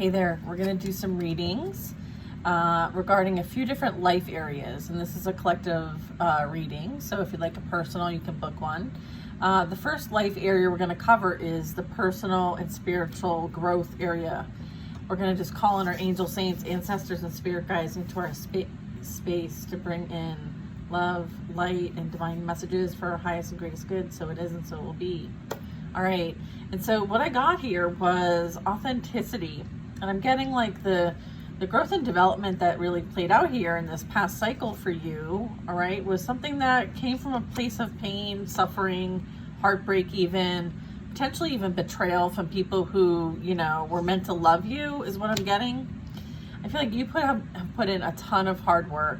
Hey there, we're going to do some readings regarding a few different life areas, and this is a collective reading, so if you'd like a personal, you can book one. The first life area we're going to cover is the personal and spiritual growth area. We're going to just call on our angel saints, ancestors, and spirit guides into our space to bring in love, light, and divine messages for our highest and greatest good. So it is and so it will be. All right, and so what I got here was authenticity, and I'm getting like the growth and development that really played out here in this past cycle for you, all right, was something that came from a place of pain, suffering, heartbreak, even potentially even betrayal from people who, you know, were meant to love you is what I'm getting. I feel like you have put in a ton of hard work,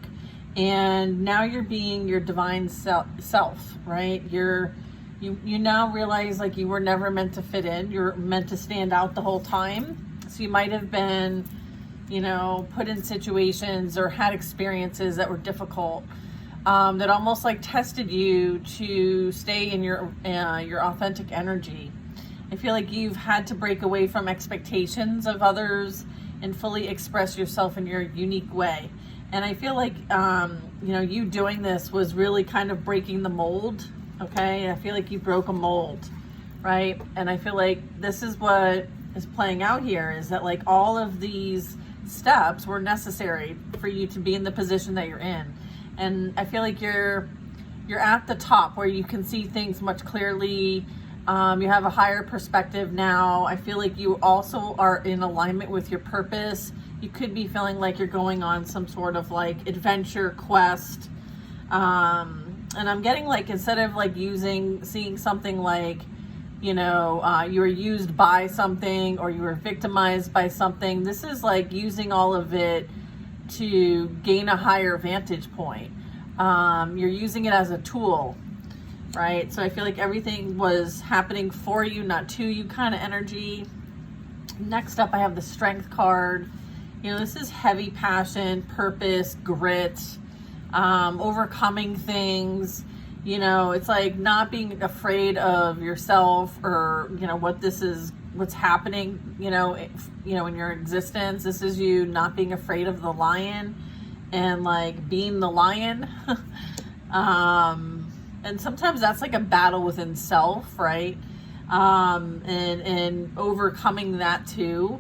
and now you're being your divine self, right? You now realize like you were never meant to fit in. You're meant to stand out the whole time. So you might have been, you know, put in situations or had experiences that were difficult, that almost like tested you to stay in your authentic energy. I feel like you've had to break away from expectations of others and fully express yourself in your unique way. And I feel like, you know, you doing this was really kind of breaking the mold. Okay, I feel like you broke a mold, right? And I feel like this is what is playing out here, is that like all of these steps were necessary for you to be in the position that you're in. And I feel like you're at the top where you can see things much clearly. You have a higher perspective now. I feel like you also are in alignment with your purpose. You could be feeling like you're going on some sort of like adventure quest. And I'm getting like, instead of like seeing something like, you know, you were used by something or you were victimized by something, this is like using all of it to gain a higher vantage point. You're using it as a tool, right? So I feel like everything was happening for you, not to you kind of energy. Next up, I have the Strength card. You know, this is heavy passion, purpose, grit, overcoming things. You know, it's like not being afraid of yourself or, you know, what's happening, you know, in your existence. This is you not being afraid of the lion and like being the lion. And sometimes that's like a battle within self, right? And overcoming that too.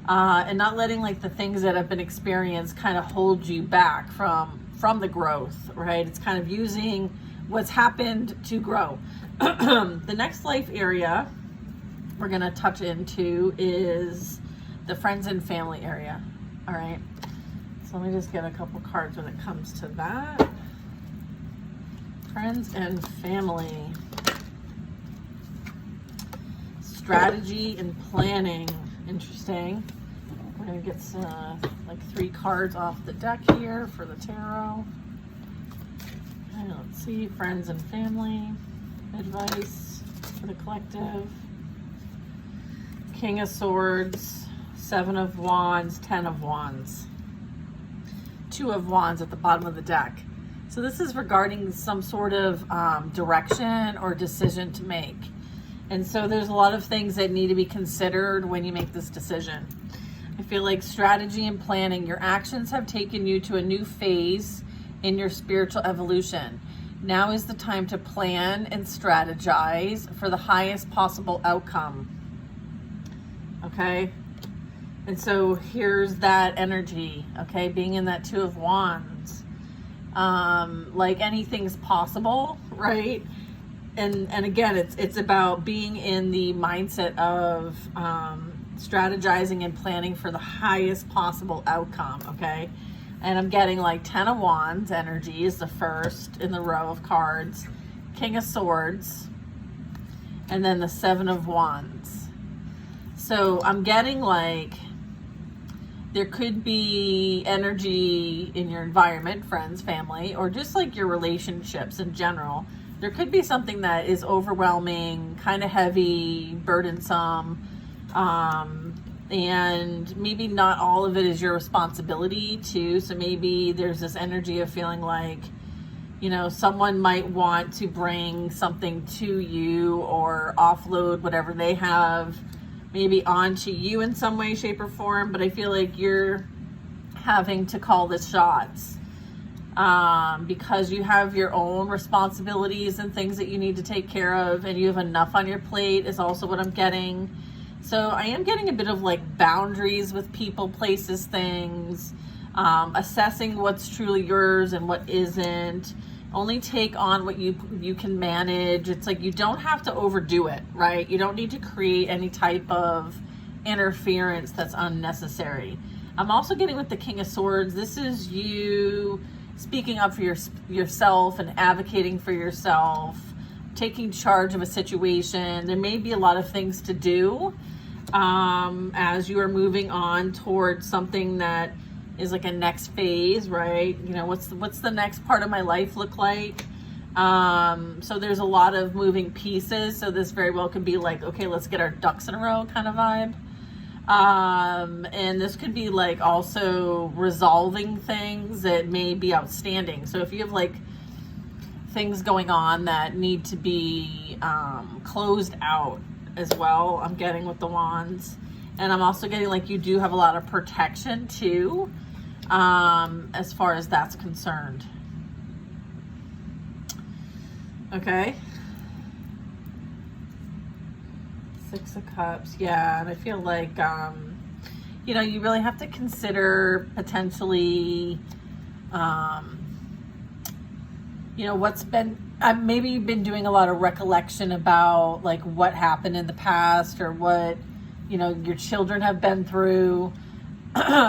And not letting like the things that have been experienced kind of hold you back from the growth, right? It's kind of using what's happened to grow. The next life area we're going to touch into is the friends and family area. All right. So let me just get a couple cards when it comes to that. Friends and family. Strategy and planning. Interesting. We're going to get like 3 cards off the deck here for the tarot. And let's see, friends and family, advice for the collective. King of Swords, 7 of Wands, 10 of Wands. 2 of Wands at the bottom of the deck. So this is regarding some sort of direction or decision to make. And so there's a lot of things that need to be considered when you make this decision. I feel like strategy and planning, your actions have taken you to a new phase in your spiritual evolution. Now is the time to plan and strategize for the highest possible outcome. Okay? And so here's that energy, okay? Being in that 2 of Wands. Like anything's possible, right? And again, it's about being in the mindset of strategizing and planning for the highest possible outcome, okay? And I'm getting like 10 of Wands energy is the first in the row of cards. King of Swords. And then the 7 of Wands. So I'm getting like there could be energy in your environment, friends, family, or just like your relationships in general. There could be something that is overwhelming, kind of heavy, burdensome, and maybe not all of it is your responsibility too. So maybe there's this energy of feeling like, you know, someone might want to bring something to you or offload whatever they have maybe onto you in some way, shape, or form, but I feel like you're having to call the shots because you have your own responsibilities and things that you need to take care of, and you have enough on your plate is also what I'm getting. So I am getting a bit of like boundaries with people, places, things, assessing what's truly yours and what isn't. Only take on what you can manage. It's like you don't have to overdo it, right? You don't need to create any type of interference that's unnecessary. I'm also getting with the King of Swords. This is you speaking up for yourself and advocating for yourself, taking charge of a situation. There may be a lot of things to do as you are moving on towards something that is like a next phase, right? You know, what's the next part of my life look like? So there's a lot of moving pieces. So this very well could be like, okay, let's get our ducks in a row kind of vibe. And this could be like also resolving things that may be outstanding. So if you have like things going on that need to be closed out as well, I'm getting with the wands. And I'm also getting like you do have a lot of protection too, as far as that's concerned. Okay. 6 of Cups. Yeah, and I feel like, you know, you really have to consider potentially, you know, what's been, maybe you've been doing a lot of recollection about like what happened in the past or what, you know, your children have been through.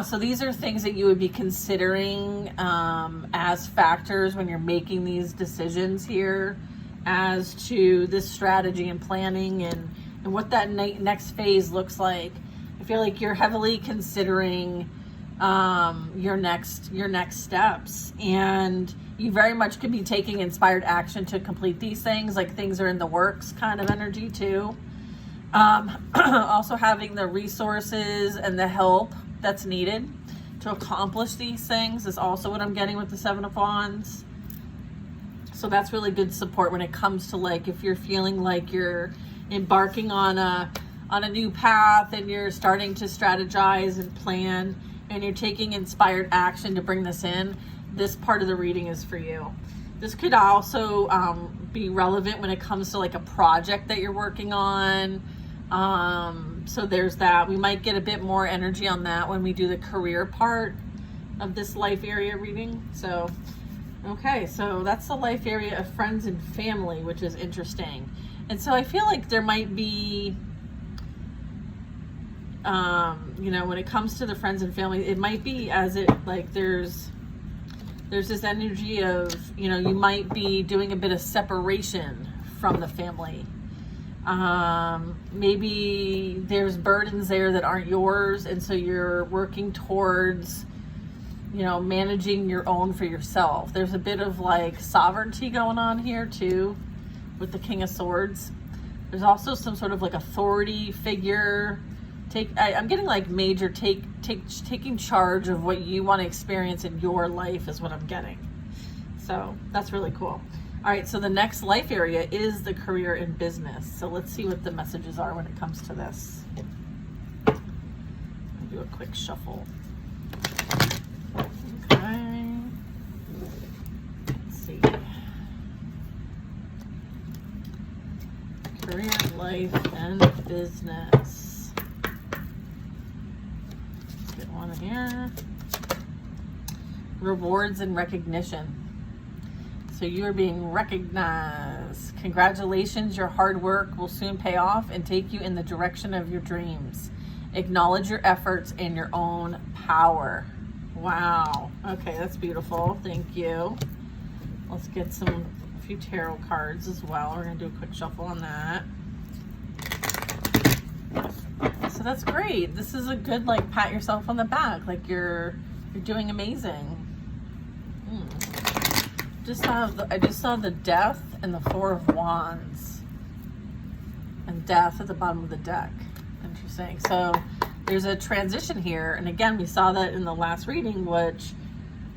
So these are things that you would be considering as factors when you're making these decisions here as to this strategy and planning and what that next phase looks like. I feel like you're heavily considering your next steps, and you very much could be taking inspired action to complete these things, like things are in the works kind of energy too. Also having the resources and the help that's needed to accomplish these things is also what I'm getting with the 7 of Wands. So that's really good support when it comes to like if you're feeling like you're embarking on a new path and you're starting to strategize and plan and you're taking inspired action to bring this in, this part of the reading is for you. This could also be relevant when it comes to like a project that you're working on. So there's that. We might get a bit more energy on that when we do the career part of this life area reading. So, okay, so that's the life area of friends and family, which is interesting. And so I feel like there might be, you know, when it comes to the friends and family, it might be as it like there's this energy of, you know, you might be doing a bit of separation from the family. Maybe there's burdens there that aren't yours, and so you're working towards, you know, managing your own for yourself. There's a bit of like sovereignty going on here too with the King of Swords. There's also some sort of like authority figure. I'm getting like major taking charge of what you want to experience in your life is what I'm getting. So that's really cool. All right, so the next life area is the career and business. So let's see what the messages are when it comes to this. I'll do a quick shuffle. Okay. Let's see. Career, life, and business. Let's get one here. Rewards and recognition. So you are being recognized. Congratulations, your hard work will soon pay off and take you in the direction of your dreams. Acknowledge your efforts and your own power. Wow. Okay, that's beautiful. Thank you. Let's get a few tarot cards as well. We're going to do a quick shuffle on that. So that's great. This is a good, like, pat yourself on the back. Like you're doing amazing. I just saw the Death and the 4 of Wands, and Death at the bottom of the deck. Interesting. So there's a transition here, and again, we saw that in the last reading, which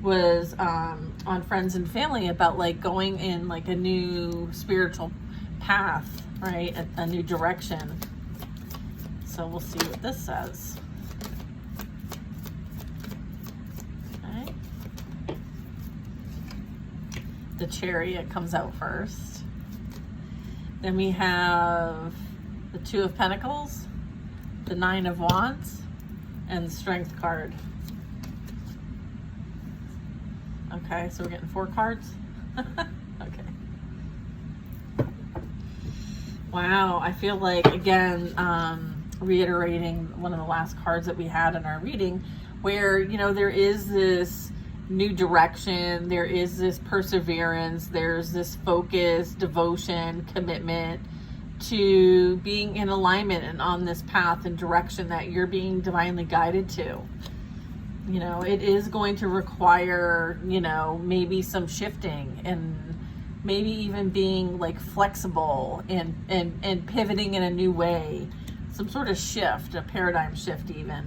was on friends and family, about like going in like a new spiritual path, right? A new direction. So we'll see what this says. Okay. The Chariot comes out first. Then we have the Two of Pentacles, the Nine of Wands, and the Strength card. Okay, so we're getting 4 cards. Okay. Wow, I feel like, again, reiterating one of the last cards that we had in our reading, where, you know, there is this new direction, there is this perseverance, there's this focus, devotion, commitment to being in alignment and on this path and direction that you're being divinely guided to. You know, it is going to require, you know, maybe some shifting and maybe even being like flexible and pivoting in a new way, some sort of shift, a paradigm shift even.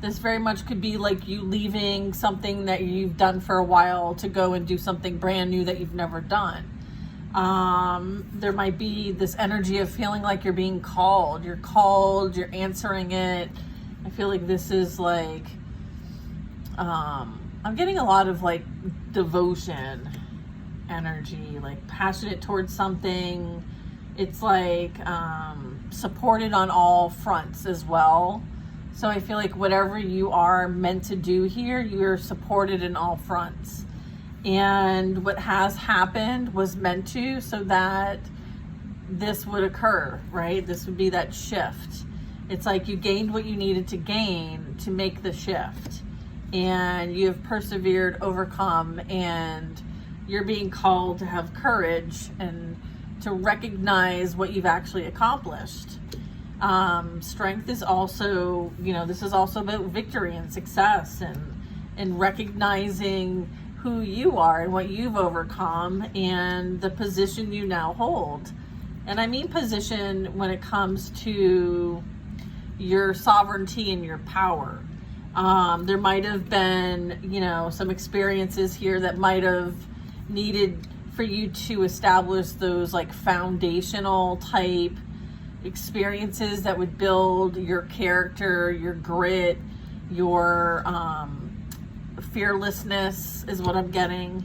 This very much could be like you leaving something that you've done for a while to go and do something brand new that you've never done. There might be this energy of feeling like you're being called. You're called, you're answering it. I feel like this is like, I'm getting a lot of like devotion energy, like passionate towards something. It's like supported on all fronts as well. So I feel like whatever you are meant to do here, you're supported in all fronts. And what has happened was meant to, so that this would occur, right? This would be that shift. It's like you gained what you needed to gain to make the shift. And you have persevered, overcome, and you're being called to have courage and to recognize what you've actually accomplished. Strength is also, you know, this is also about victory and success and recognizing who you are and what you've overcome and the position you now hold. And I mean position when it comes to your sovereignty and your power. There might have been, you know, some experiences here that might have needed for you to establish those like foundational type experiences that would build your character, your grit, your fearlessness is what I'm getting,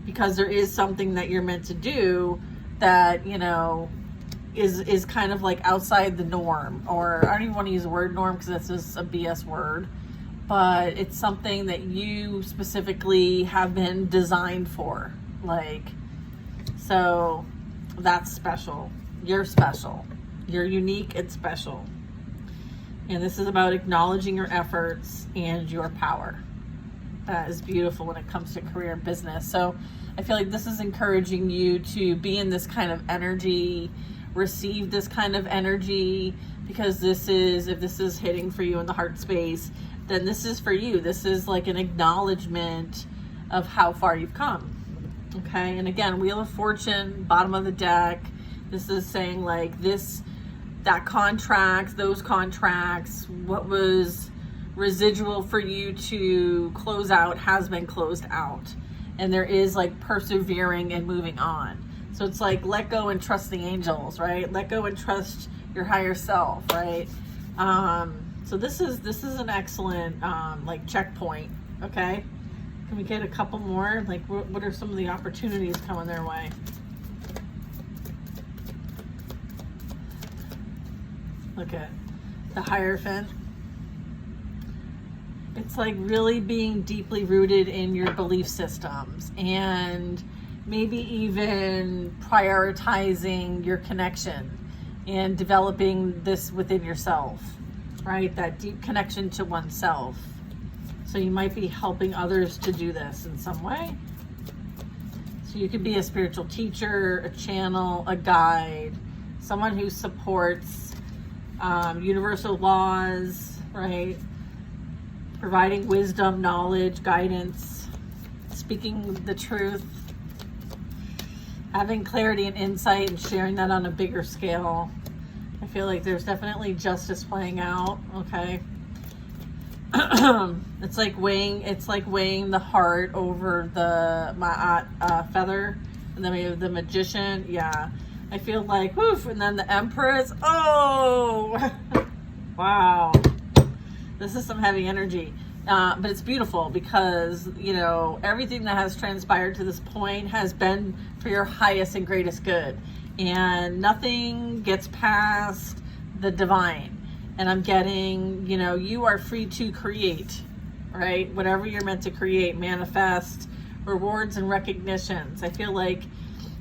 because there is something that you're meant to do that, you know, is kind of like outside the norm, or I don't even want to use the word norm because that's just a BS word, but it's something that you specifically have been designed for. Like, so that's special. You're special. You're unique and special. And this is about acknowledging your efforts and your power. That is beautiful when it comes to career and business. So I feel like this is encouraging you to be in this kind of energy, receive this kind of energy, because this is, if this is hitting for you in the heart space, then this is for you. This is like an acknowledgement of how far you've come. Okay, and again, Wheel of Fortune, bottom of the deck. This is saying like this, that contract, those contracts, what was residual for you to close out has been closed out. And there is like persevering and moving on. So it's like let go and trust the angels, right? Let go and trust your higher self, right? So this is an excellent like checkpoint. Okay, can we get a couple more? Like what are some of the opportunities coming their way? Look at the Hierophant. It's like really being deeply rooted in your belief systems and maybe even prioritizing your connection and developing this within yourself, right? That deep connection to oneself. So you might be helping others to do this in some way. So you could be a spiritual teacher, a channel, a guide, someone who supports universal laws, right? Providing wisdom, knowledge, guidance, speaking the truth, having clarity and insight and sharing that on a bigger scale. I feel like there's definitely justice playing out, okay? It's like weighing the heart over the feather. And then we have the Magician, yeah. I feel like, woof, and then the Empress. Oh, wow. This is some heavy energy. But it's beautiful because, you know, everything that has transpired to this point has been for your highest and greatest good. And nothing gets past the divine. And I'm getting, you know, you are free to create, right? Whatever you're meant to create, manifest, rewards and recognitions. I feel like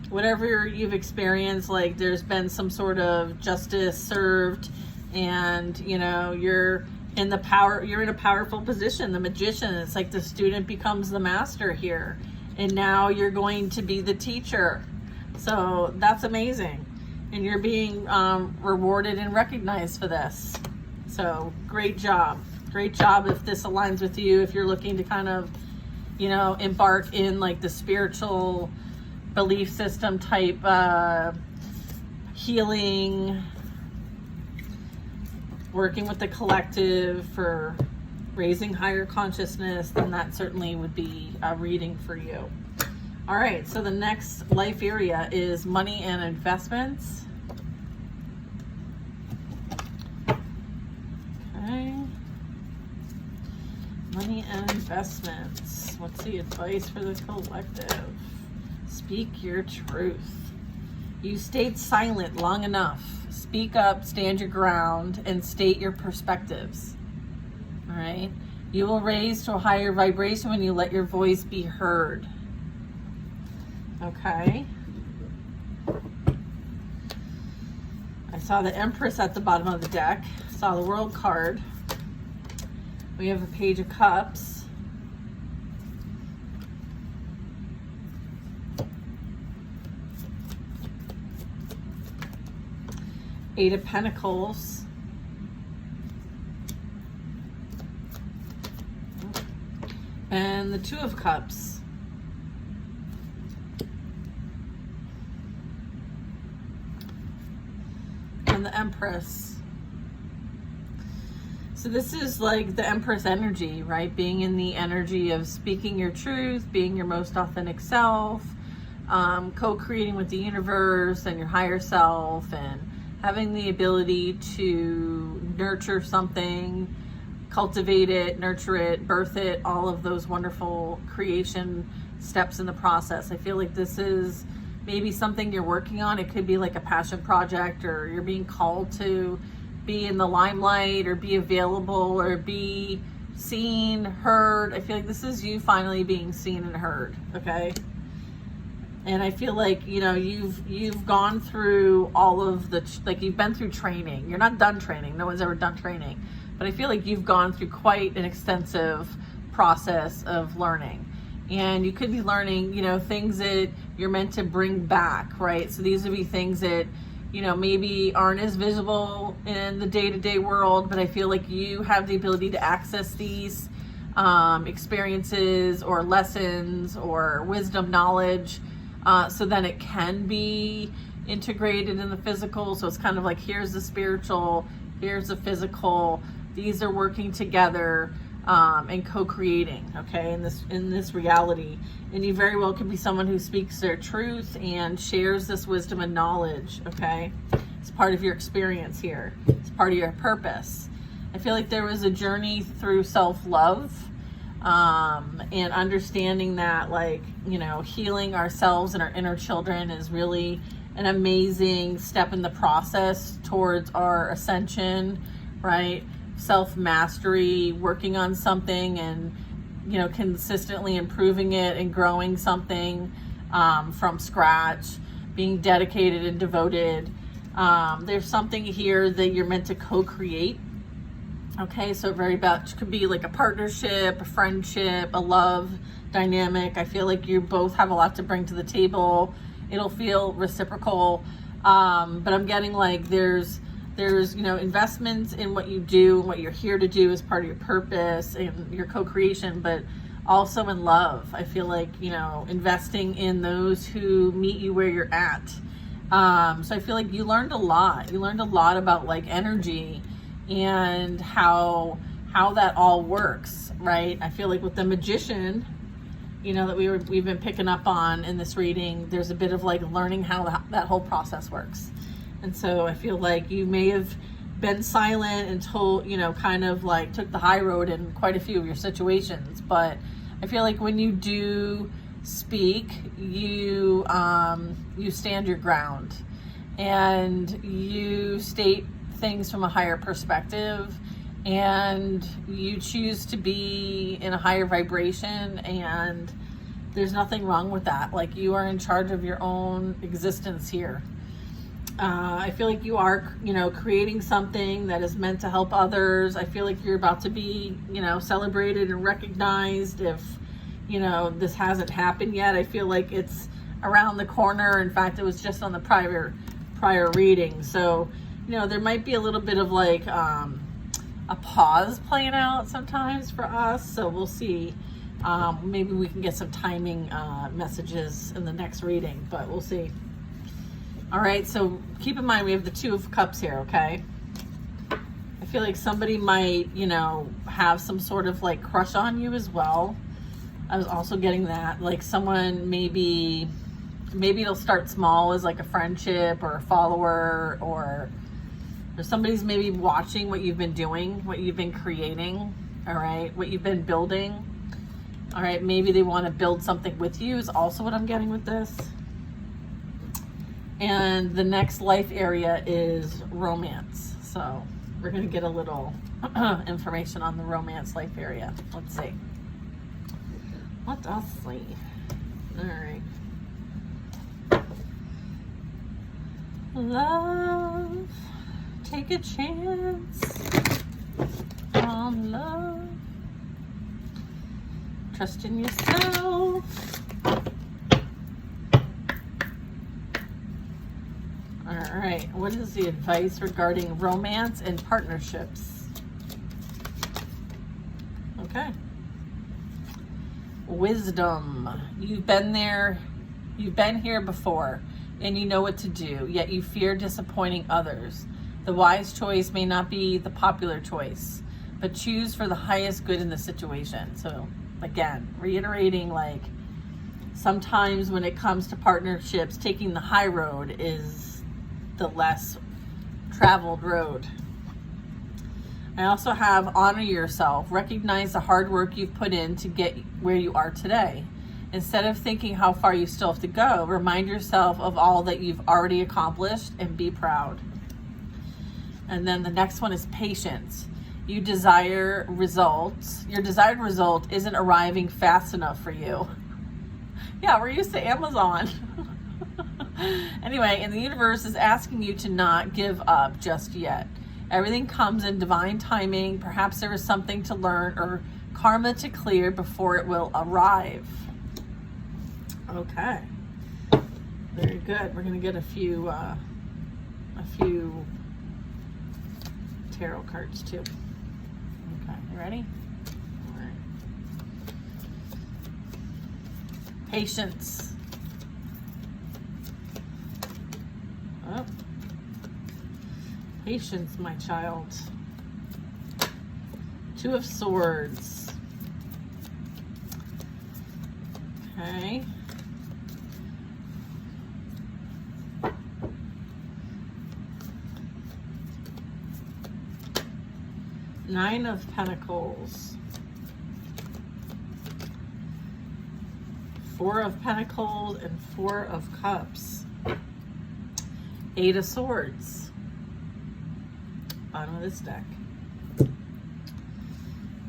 whatever you've experienced, like there's been some sort of justice served, and, you know, you're in a powerful position, the magician. It's like the student becomes the master here, and now you're going to be the teacher. So that's amazing, and you're being rewarded and recognized for this. So great job if this aligns with you, if you're looking to kind of, you know, embark in like the spiritual belief system type healing, working with the collective for raising higher consciousness, then that certainly would be a reading for you. All right, so the next life area is money and investments. Okay. Money and investments. What's the advice for the collective? Speak your truth. You stayed silent long enough. Speak up, stand your ground, and state your perspectives. All right? You will raise to a higher vibration when you let your voice be heard. Okay? I saw the Empress at the bottom of the deck. Saw the World card. We have a Page of Cups. Eight of Pentacles. And the Two of Cups. And the Empress. So this is like the Empress energy, right? Being in the energy of speaking your truth, being your most authentic self, co-creating with the universe and your higher self, and having the ability to nurture something, cultivate it, nurture it, birth it, all of those wonderful creation steps in the process. I feel like this is maybe something you're working on. It could be like a passion project, or you're being called to be in the limelight, or be available, or be seen, heard. I feel like this is you finally being seen and heard, okay? And I feel like, you know, you've gone through all of the, like you've been through training. You're not done training. No one's ever done training. But I feel like you've gone through quite an extensive process of learning. And you could be learning, you know, things that you're meant to bring back, right? So these would be things that, you know, maybe aren't as visible in the day-to-day world, but I feel like you have the ability to access these experiences or lessons or wisdom, knowledge, so then it can be integrated in the physical. So it's kind of like, here's the spiritual, here's the physical. These are working together and co-creating, okay, in this reality. And you very well could be someone who speaks their truth and shares this wisdom and knowledge, okay? It's part of your experience here. It's part of your purpose. I feel like there was a journey through self-love, and understanding that, like, you know, healing ourselves and our inner children is really an amazing step in the process towards our ascension, right? Self-mastery, working on something and, you know, consistently improving it and growing something from scratch, being dedicated and devoted. There's something here that you're meant to co-create. Okay, so very much could be like a partnership, a friendship, a love dynamic. I feel like you both have a lot to bring to the table. It'll feel reciprocal, but I'm getting like there's you know, investments in what you do and what you're here to do as part of your purpose and your co-creation, but also in love. I feel like, you know, investing in those who meet you where you're at. So I feel like you learned a lot. You learned a lot about like energy and how that all works, right? I feel like with the magician, that we've been picking up on in this reading. There's a bit of like learning how that whole process works. And so I feel like you may have been silent and told, kind of like took the high road in quite a few of your situations. But I feel like when you do speak, you stand your ground and you state things from a higher perspective, and you choose to be in a higher vibration, and there's nothing wrong with that. Like, you are in charge of your own existence here. I feel like you are, creating something that is meant to help others. I feel like you're about to be, celebrated and recognized. If, this hasn't happened yet, I feel like it's around the corner. In fact, it was just on the prior reading. So, there might be a little bit of like a pause playing out sometimes for us. So we'll see. Maybe we can get some timing messages in the next reading, but we'll see. All right, so keep in mind we have the Two of Cups here, okay? I feel like somebody might, have some sort of like crush on you as well. I was also getting that, like someone maybe it'll start small as like a friendship or a follower, or somebody's maybe watching what you've been doing, what you've been creating, all right, what you've been building. All right, maybe they want to build something with you is also what I'm getting with this. And the next life area is romance. So we're going to get a little information on the romance life area. Let's see. Let us see. All right. Love. Take a chance on love. Trust in yourself. All right, what is the advice regarding romance and partnerships? Okay. Wisdom. You've been there, you've been here before, and you know what to do, yet you fear disappointing others. The wise choice may not be the popular choice, but choose for the highest good in the situation. So again, reiterating, like, sometimes when it comes to partnerships, taking the high road is the less traveled road. I also have honor yourself. Recognize the hard work you've put in to get where you are today. Instead of thinking how far you still have to go, remind yourself of all that you've already accomplished and be proud. And then the next one is patience. Your desired result isn't arriving fast enough for you. Yeah, we're used to Amazon. Anyway, and the universe is asking you to not give up just yet. Everything comes in divine timing. Perhaps there is something to learn or karma to clear before it will arrive. Okay. Very good. We're going to get a few tarot cards too. Okay, you ready? All right. Patience. Oh. Patience, my child. Two of Swords. Okay. Nine of Pentacles. Four of Pentacles and Four of Cups. Eight of Swords. Bottom of this deck.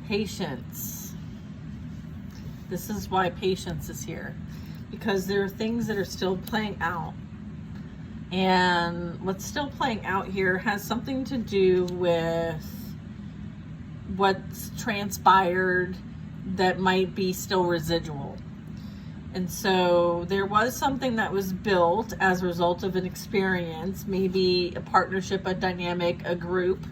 Patience. This is why patience is here. Because there are things that are still playing out. And what's still playing out here has something to do with what's transpired that might be still residual. And so there was something that was built as a result of an experience, maybe a partnership, a dynamic, a group,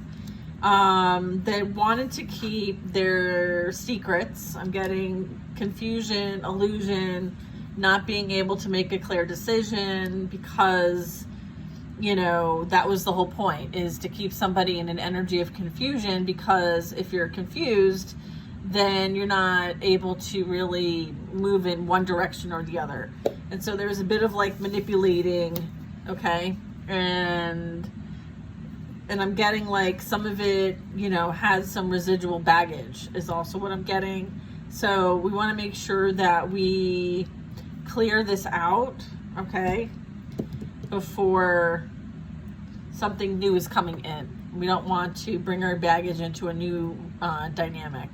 that wanted to keep their secrets. I'm getting confusion, illusion, not being able to make a clear decision because, that was the whole point, is to keep somebody in an energy of confusion, because if you're confused, then you're not able to really move in one direction or the other. And so there's a bit of like manipulating, okay? And I'm getting like some of it, you know, has some residual baggage is also what I'm getting. So we want to make sure that we clear this out, okay, before something new is coming in. We don't want to bring our baggage into a new dynamic.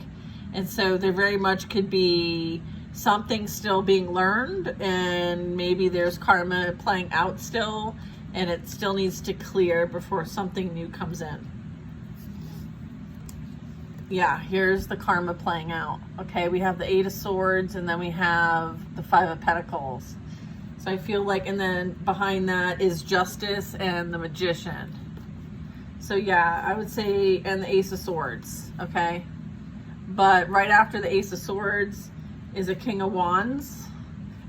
And so there very much could be something still being learned, and maybe there's karma playing out still, and it still needs to clear before something new comes in. Yeah, here's the karma playing out. Okay, we have the Eight of Swords, and then we have the Five of Pentacles. So I feel like, and then behind that is Justice and the Magician. So yeah, I would say, and the Ace of Swords, okay? But right after the Ace of Swords is a King of Wands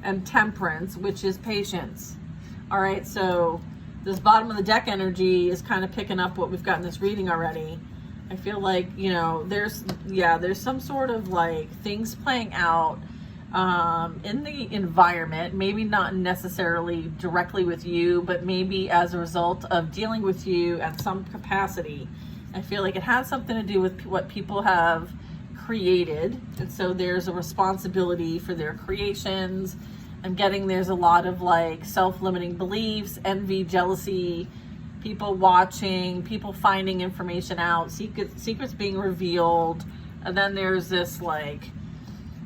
and Temperance, which is patience. All right, so this bottom of the deck energy is kind of picking up what we've got in this reading already. I feel like, you know, there's some sort of like things playing out in the environment, maybe not necessarily directly with you, but maybe as a result of dealing with you at some capacity. I feel like it has something to do with what people have created, and so there's a responsibility for their creations. I'm getting there's a lot of like self-limiting beliefs, envy, jealousy, people watching, people finding information out, secrets being revealed, and then there's this like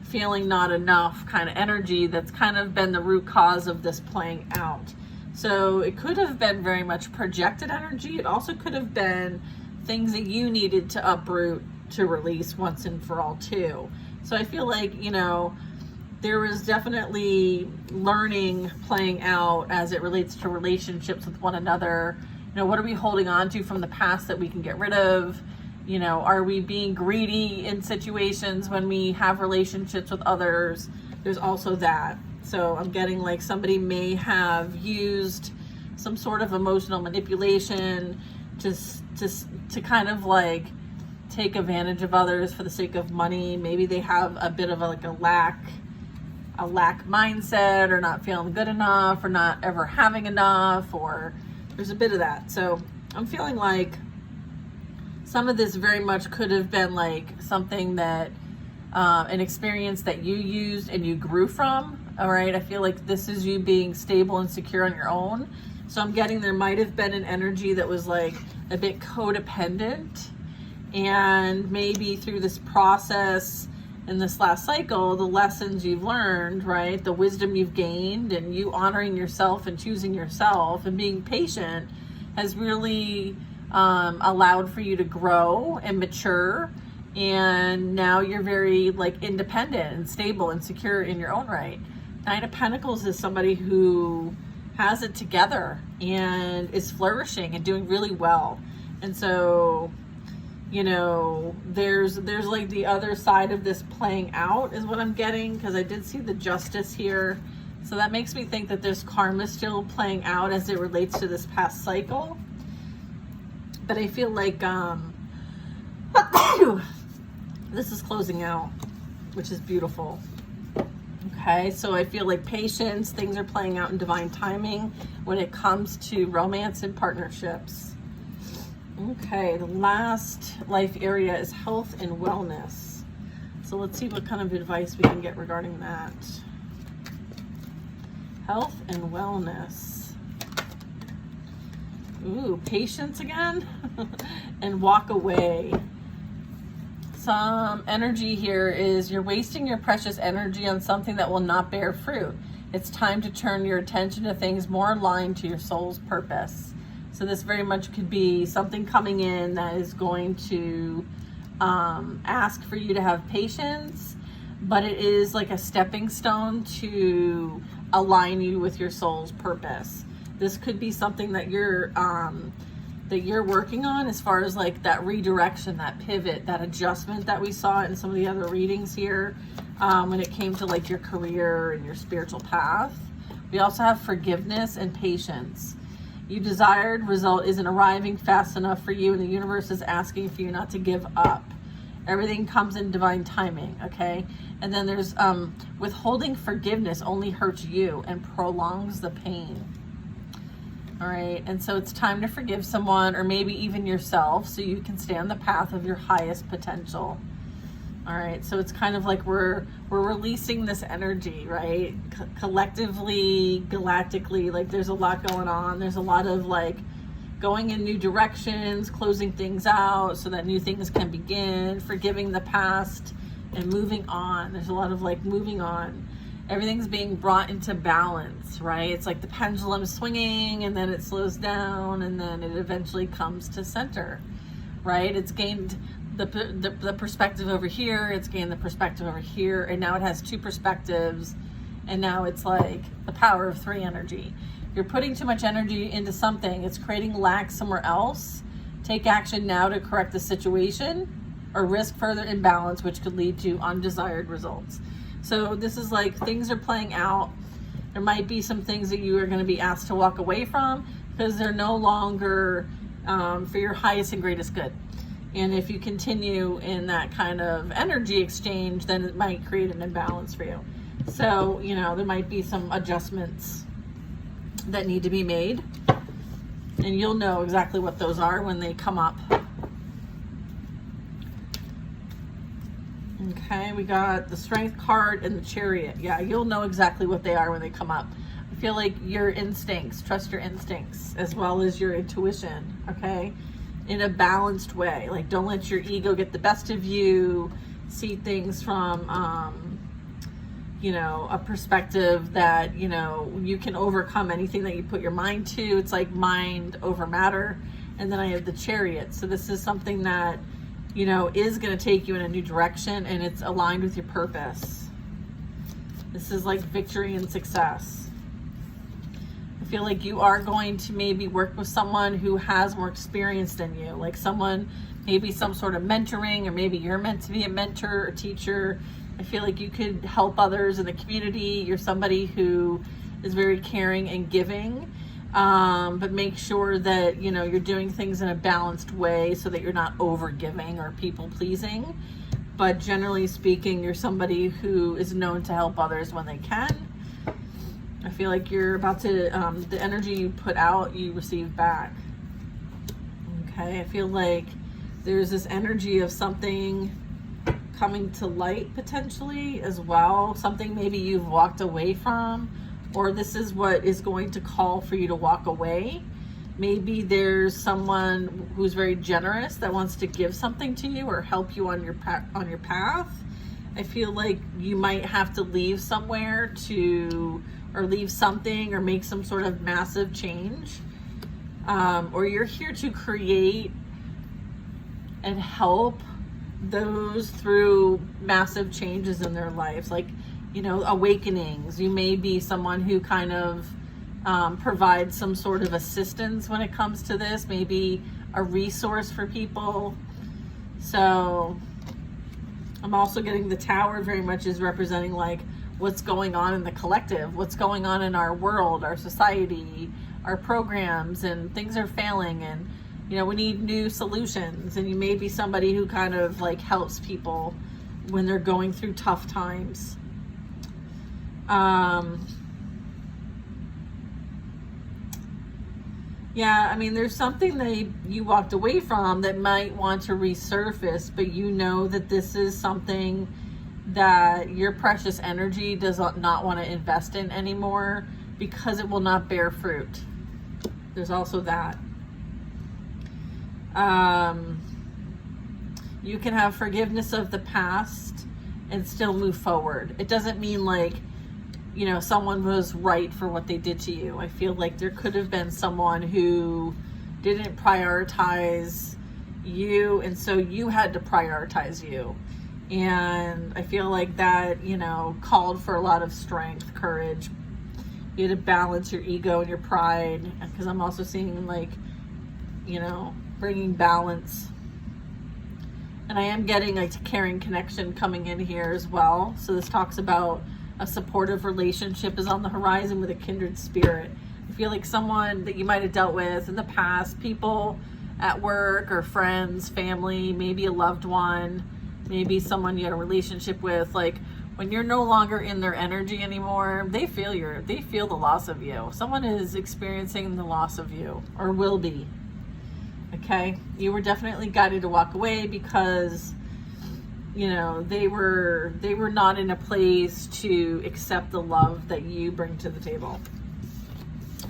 feeling not enough kind of energy that's kind of been the root cause of this playing out. So it could have been very much projected energy. It also could have been things that you needed to uproot to release once and for all too. So I feel like, you know, there was definitely learning playing out as it relates to relationships with one another. You know, what are we holding on to from the past that we can get rid of? You know, are we being greedy in situations when we have relationships with others? There's also that. So I'm getting like somebody may have used some sort of emotional manipulation to kind of like take advantage of others for the sake of money. Maybe they have a bit of a lack mindset, or not feeling good enough, or not ever having enough, or there's a bit of that. So I'm feeling like some of this very much could have been like something that an experience that you used and you grew from. All right, I feel like this is you being stable and secure on your own. So I'm getting there might have been an energy that was like a bit codependent, and maybe through this process in this last cycle, the lessons you've learned, right, the wisdom you've gained, and you honoring yourself and choosing yourself and being patient has really allowed for you to grow and mature. And now you're very like independent and stable and secure in your own right. Nine of Pentacles is somebody who has it together and is flourishing and doing really well. And so, you know, there's like the other side of this playing out is what I'm getting, because I did see the Justice here. So that makes me think that there's karma still playing out as it relates to this past cycle. But I feel like this is closing out, which is beautiful. Okay, so I feel like patience, things are playing out in divine timing when it comes to romance and partnerships. Okay, the last life area is health and wellness. So let's see what kind of advice we can get regarding that. Health and wellness. Ooh, patience again. And walk away. Some energy here is you're wasting your precious energy on something that will not bear fruit. It's time to turn your attention to things more aligned to your soul's purpose. So this very much could be something coming in that is going to ask for you to have patience, but it is like a stepping stone to align you with your soul's purpose. This could be something that you're working on, as far as like that redirection, that pivot, that adjustment that we saw in some of the other readings here when it came to like your career and your spiritual path. We also have forgiveness and patience. Your desired result isn't arriving fast enough for you, and the universe is asking for you not to give up. Everything comes in divine timing, okay? And then there's withholding forgiveness only hurts you and prolongs the pain. All right, and so it's time to forgive someone or maybe even yourself so you can stay on the path of your highest potential. All right, so it's kind of like we're releasing this energy, right? Collectively, galactically, like there's a lot going on. There's a lot of like going in new directions, closing things out so that new things can begin, forgiving the past and moving on. There's a lot of like moving on. Everything's being brought into balance, right? It's like the pendulum swinging and then it slows down and then it eventually comes to center, right? It's gained the perspective over here, it's gained the perspective over here, and now it has two perspectives, and now it's like the power of three energy. You're putting too much energy into something, it's creating lack somewhere else. Take action now to correct the situation or risk further imbalance, which could lead to undesired results. So this is like things are playing out. There might be some things that you are going to be asked to walk away from because they're no longer for your highest and greatest good. And if you continue in that kind of energy exchange, then it might create an imbalance for you. So, you know, there might be some adjustments that need to be made. And you'll know exactly what those are when they come up. Okay, we got the Strength card and the Chariot. Yeah, you'll know exactly what they are when they come up. I feel like your instincts, trust your instincts as well as your intuition, okay? In a balanced way. Like, don't let your ego get the best of you. See things from, you know, a perspective that, you know, you can overcome anything that you put your mind to. It's like mind over matter. And then I have the Chariot. So this is something that, you know, is going to take you in a new direction and it's aligned with your purpose. This is like victory and success. I feel like you are going to maybe work with someone who has more experience than you, like someone, maybe some sort of mentoring, or maybe you're meant to be a mentor or teacher. I feel like you could help others in the community. You're somebody who is very caring and giving. But make sure that, you know, you're doing things in a balanced way so that you're not over giving or people pleasing. But generally speaking, you're somebody who is known to help others when they can. I feel like you're about to, the energy you put out, you receive back. Okay, I feel like there's this energy of something coming to light potentially as well. Something maybe you've walked away from, or this is what is going to call for you to walk away. Maybe there's someone who's very generous that wants to give something to you or help you on your path. I feel like you might have to leave somewhere or leave something or make some sort of massive change. Or you're here to create and help those through massive changes in their lives, like, you know, awakenings. You may be someone who kind of provides some sort of assistance when it comes to this, maybe a resource for people. So I'm also getting the Tower very much is representing like what's going on in the collective, what's going on in our world, our society, our programs, and things are failing, and you know, we need new solutions. And you may be somebody who kind of like helps people when they're going through tough times. Yeah, I mean, there's something that you walked away from that might want to resurface, but you know that this is something that your precious energy does not want to invest in anymore because it will not bear fruit. There's also that. You can have forgiveness of the past and still move forward. It doesn't mean like, you know, someone was right for what they did to you. I feel like there could have been someone who didn't prioritize you, and so you had to prioritize you. And I feel like that, you know, called for a lot of strength, courage. You had to balance your ego and your pride, because I'm also seeing like, you know, bringing balance. And I am getting a caring connection coming in here as well. So this talks about a supportive relationship is on the horizon with a kindred spirit. I feel like someone that you might have dealt with in the past, people at work or friends, family, maybe a loved one, maybe someone you had a relationship with, like when you're no longer in their energy anymore, they feel the loss of you. Someone is experiencing the loss of you, or will be. Okay, you were definitely guided to walk away because, you know, they were not in a place to accept the love that you bring to the table.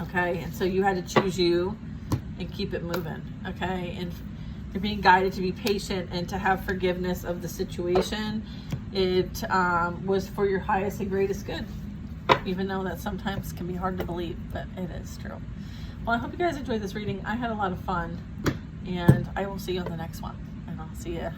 Okay, and so you had to choose you and keep it moving. Okay, and you're being guided to be patient and to have forgiveness of the situation. It was for your highest and greatest good, even though that sometimes can be hard to believe, but it is true. Well, I hope you guys enjoyed this reading. I had a lot of fun, and I will see you on the next one. And I'll see you